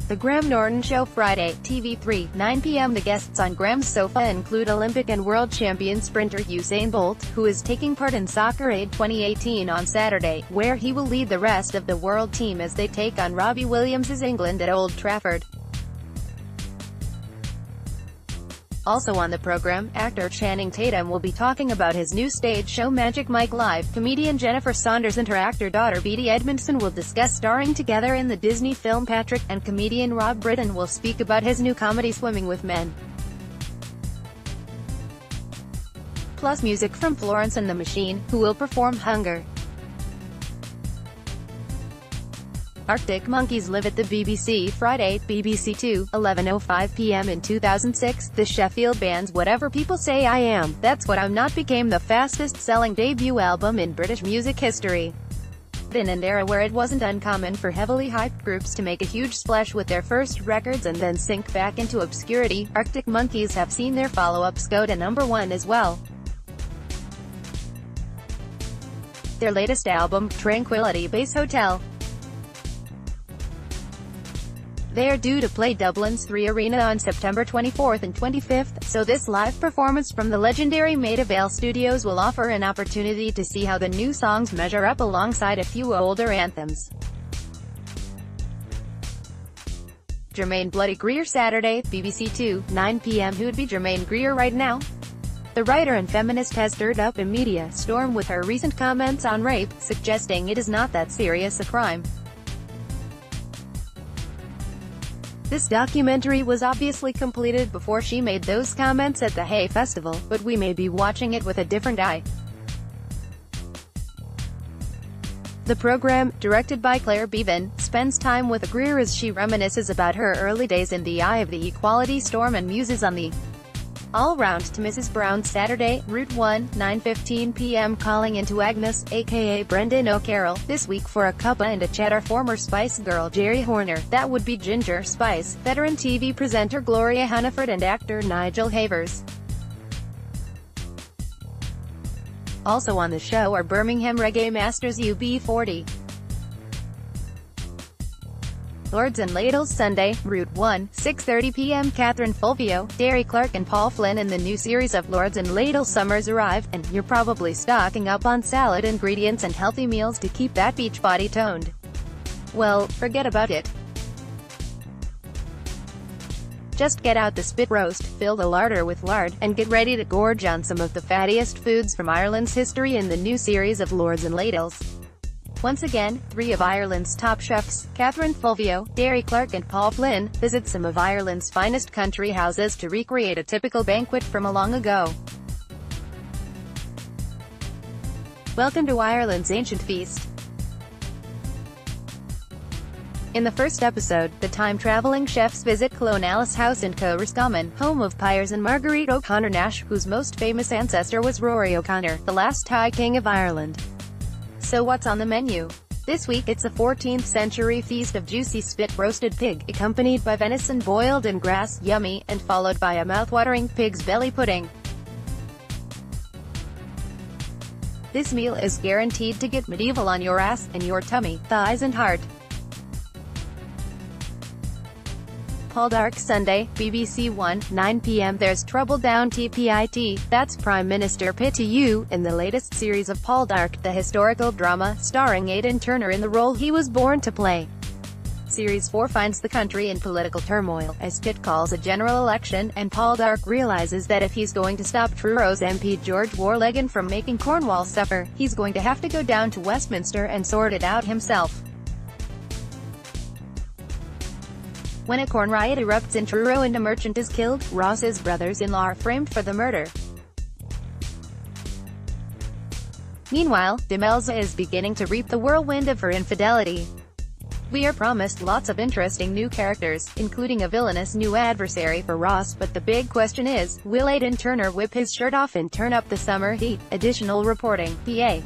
The Graham Norton Show Friday, TV3, 9 p.m. The guests on Graham's sofa include Olympic and world champion sprinter Usain Bolt, who is taking part in Soccer Aid 2018 on Saturday, where he will lead the rest of the world team as they take on Robbie Williams' England at Old Trafford. Also on the program, actor Channing Tatum will be talking about his new stage show Magic Mike Live. Comedian Jennifer Saunders and her actor-daughter Beattie Edmondson will discuss starring together in the Disney film Patrick, and comedian Robbie will speak about his new comedy Swimming with Men. Plus music from Florence and the Machine, who will perform Hunger. Arctic Monkeys live at the BBC Friday, BBC 2, 11:05 p.m. In 2006, the Sheffield band's Whatever People Say I Am, That's What I'm Not became the fastest-selling debut album in British music history. In an era where it wasn't uncommon for heavily hyped groups to make a huge splash with their first records and then sink back into obscurity, Arctic Monkeys have seen their follow-ups go to #1 as well. Their latest album, Tranquility Base Hotel. They are due to play Dublin's 3 Arena on September 24th and 25th, so this live performance from the legendary Maida Vale Studios will offer an opportunity to see how the new songs measure up alongside a few older anthems. Jermaine Bloody Greer Saturday, BBC 2, 9 p.m. Who'd be Jermaine Greer right now? The writer and feminist has stirred up a media storm with her recent comments on rape, suggesting it is not that serious a crime. This documentary was obviously completed before she made those comments at the Hay Festival, but we may be watching it with a different eye. The program, directed by Claire Bevan, spends time with Greer as she reminisces about her early days in the eye of the equality storm and muses on the all-round to Mrs. Brown Saturday, Route 1, 9:15 p.m. Calling into Agnes, aka Brendan O'Carroll, this week for a cuppa and a chat are former Spice Girl Jerry Horner, that would be Ginger Spice, veteran TV presenter Gloria Hunniford and actor Nigel Havers. Also on the show are Birmingham Reggae Masters UB40. Lords and Ladles Sunday, Route 1, 6:30 p.m. Catherine Fulvio, Derry Clark and Paul Flynn in the new series of Lords and Ladles Summers arrive, and you're probably stocking up on salad ingredients and healthy meals to keep that beach body toned. Well, forget about it. Just get out the spit roast, fill the larder with lard, and get ready to gorge on some of the fattiest foods from Ireland's history in the new series of Lords and Ladles. Once again, 3 of Ireland's top chefs, Catherine Fulvio, Derry Clark and Paul Flynn, visit some of Ireland's finest country houses to recreate a typical banquet from a long ago. Welcome to Ireland's ancient feast. In the first episode, the time-traveling chefs visit Clonallis House in Roscommon, home of Piers and Marguerite O'Connor Nash, whose most famous ancestor was Rory O'Connor, the last Thai king of Ireland. So what's on the menu? This week it's a 14th century feast of juicy spit-roasted pig, accompanied by venison boiled in grass, yummy, and followed by a mouth-watering pig's belly pudding. This meal is guaranteed to get medieval on your ass, and your tummy, thighs and heart. Poldark Sunday, BBC 1, 9 p.m. There's trouble down TPIT, that's Prime Minister Pitt-You, in the latest series of Poldark, the historical drama, starring Aidan Turner in the role he was born to play. Series 4 finds the country in political turmoil, as Pitt calls a general election, and Poldark realizes that if he's going to stop Truro's MP George Warlegan from making Cornwall suffer, he's going to have to go down to Westminster and sort it out himself. When a corn riot erupts in Truro and a merchant is killed, Ross's brothers-in-law are framed for the murder. Meanwhile, Demelza is beginning to reap the whirlwind of her infidelity. We are promised lots of interesting new characters, including a villainous new adversary for Ross, but the big question is, will Aidan Turner whip his shirt off and turn up the summer heat? Additional reporting, PA.